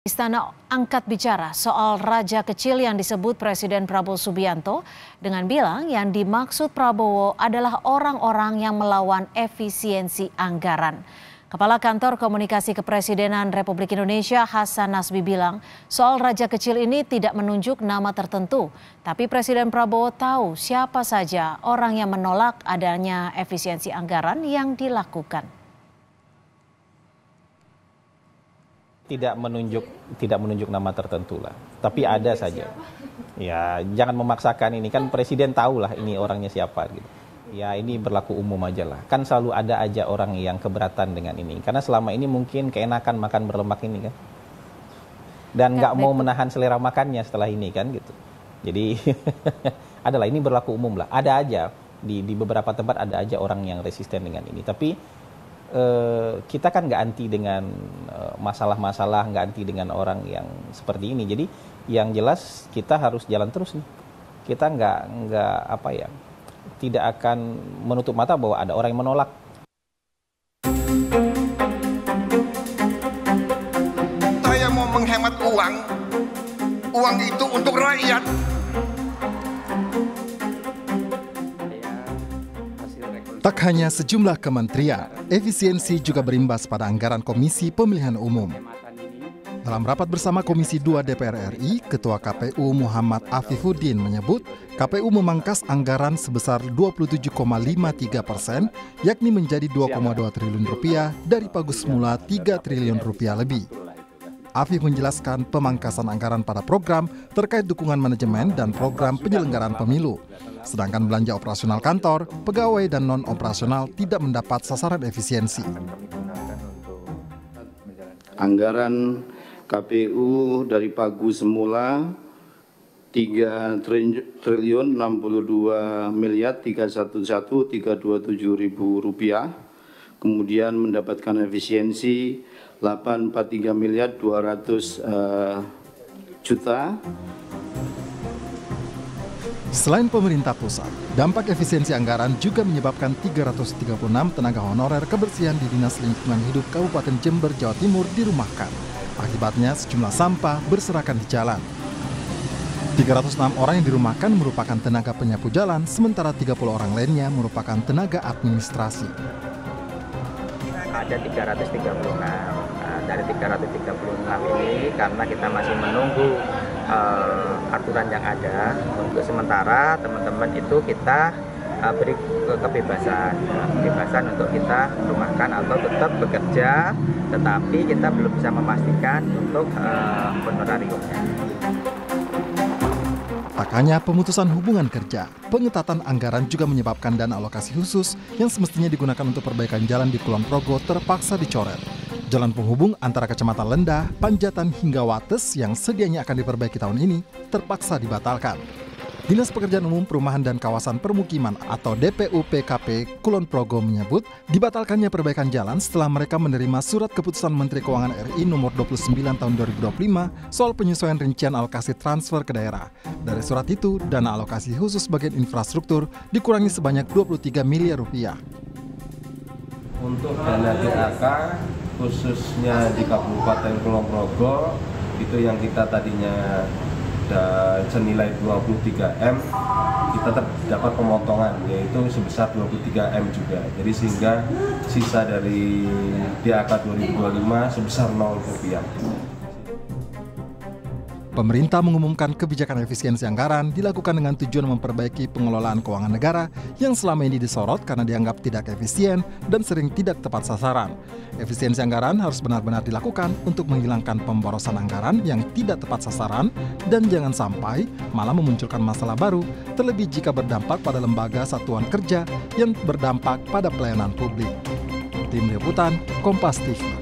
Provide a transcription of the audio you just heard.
Istana angkat bicara soal raja kecil yang disebut Presiden Prabowo Subianto dengan bilang yang dimaksud Prabowo adalah orang-orang yang melawan efisiensi anggaran. Kepala Kantor Komunikasi Kepresidenan Republik Indonesia Hasan Nasbi bilang soal raja kecil ini tidak menunjuk nama tertentu, tapi Presiden Prabowo tahu siapa saja orang yang menolak adanya efisiensi anggaran yang dilakukan. Tidak menunjuk nama tertentu lah, tapi ada saja. Ya, jangan memaksakan ini, kan Presiden tahu lah ini orangnya siapa gitu. Ya, ini berlaku umum aja lah. Kan selalu ada aja orang yang keberatan dengan ini, karena selama ini mungkin keenakan makan berlemak ini kan, dan nggak mau menahan selera makannya setelah ini kan gitu. Jadi adalah ini berlaku umum lah. Ada aja di beberapa tempat ada aja orang yang resisten dengan ini, tapi kita kan nggak anti dengan masalah-masalah, nggak anti dengan orang yang seperti ini. Jadi yang jelas kita harus jalan terus nih. Kita nggak tidak akan menutup mata bahwa ada orang yang menolak. Saya mau menghemat uang itu untuk rakyat. Tak hanya sejumlah kementerian, efisiensi juga berimbas pada anggaran Komisi Pemilihan Umum. Dalam rapat bersama Komisi 2 DPR RI, Ketua KPU Muhammad Afifuddin menyebut KPU memangkas anggaran sebesar 27,53%, yakni menjadi 2,2 triliun rupiah dari pagu semula 3 triliun rupiah lebih. Afif menjelaskan pemangkasan anggaran pada program terkait dukungan manajemen dan program penyelenggaraan pemilu. Sedangkan belanja operasional kantor, pegawai dan non-operasional tidak mendapat sasaran efisiensi. Anggaran KPU dari pagu semula 3 triliun 62 miliar 327.000 rupiah, kemudian mendapatkan efisiensi 843 miliar 200 juta. Selain pemerintah pusat, dampak efisiensi anggaran juga menyebabkan 336 tenaga honorer kebersihan di Dinas Lingkungan Hidup Kabupaten Jember, Jawa Timur dirumahkan. Akibatnya sejumlah sampah berserakan di jalan. 306 orang yang dirumahkan merupakan tenaga penyapu jalan, sementara 30 orang lainnya merupakan tenaga administrasi. Ada 336. Dari 336 ini karena kita masih menunggu aturan yang ada, untuk sementara teman-teman itu kita beri kebebasan untuk kita rumahkan atau tetap bekerja, tetapi kita belum bisa memastikan untuk honorariumnya. Tak hanya pemutusan hubungan kerja, pengetatan anggaran juga menyebabkan dana alokasi khusus yang semestinya digunakan untuk perbaikan jalan di Kulon Progo terpaksa dicoret. Jalan penghubung antara Kecamatan Lendah, Panjatan hingga Wates yang sedianya akan diperbaiki tahun ini terpaksa dibatalkan. Dinas Pekerjaan Umum Perumahan dan Kawasan Permukiman atau DPU-PKP Kulon Progo menyebut dibatalkannya perbaikan jalan setelah mereka menerima surat keputusan Menteri Keuangan RI nomor 29 tahun 2025 soal penyesuaian rincian alokasi transfer ke daerah. Dari surat itu, dana alokasi khusus bagian infrastruktur dikurangi sebanyak 23 miliar rupiah. Untuk dana DAK khususnya di Kabupaten Kulon Progo itu yang kita tadinya senilai 23 M, kita terdapat pemotongan yaitu sebesar 23 M juga. Jadi sehingga sisa dari DAK 2025 sebesar 0 rupiah. Pemerintah mengumumkan kebijakan efisiensi anggaran dilakukan dengan tujuan memperbaiki pengelolaan keuangan negara yang selama ini disorot karena dianggap tidak efisien dan sering tidak tepat sasaran. Efisiensi anggaran harus benar-benar dilakukan untuk menghilangkan pemborosan anggaran yang tidak tepat sasaran dan jangan sampai malah memunculkan masalah baru, terlebih jika berdampak pada lembaga satuan kerja yang berdampak pada pelayanan publik. Tim Liputan, Kompas TV.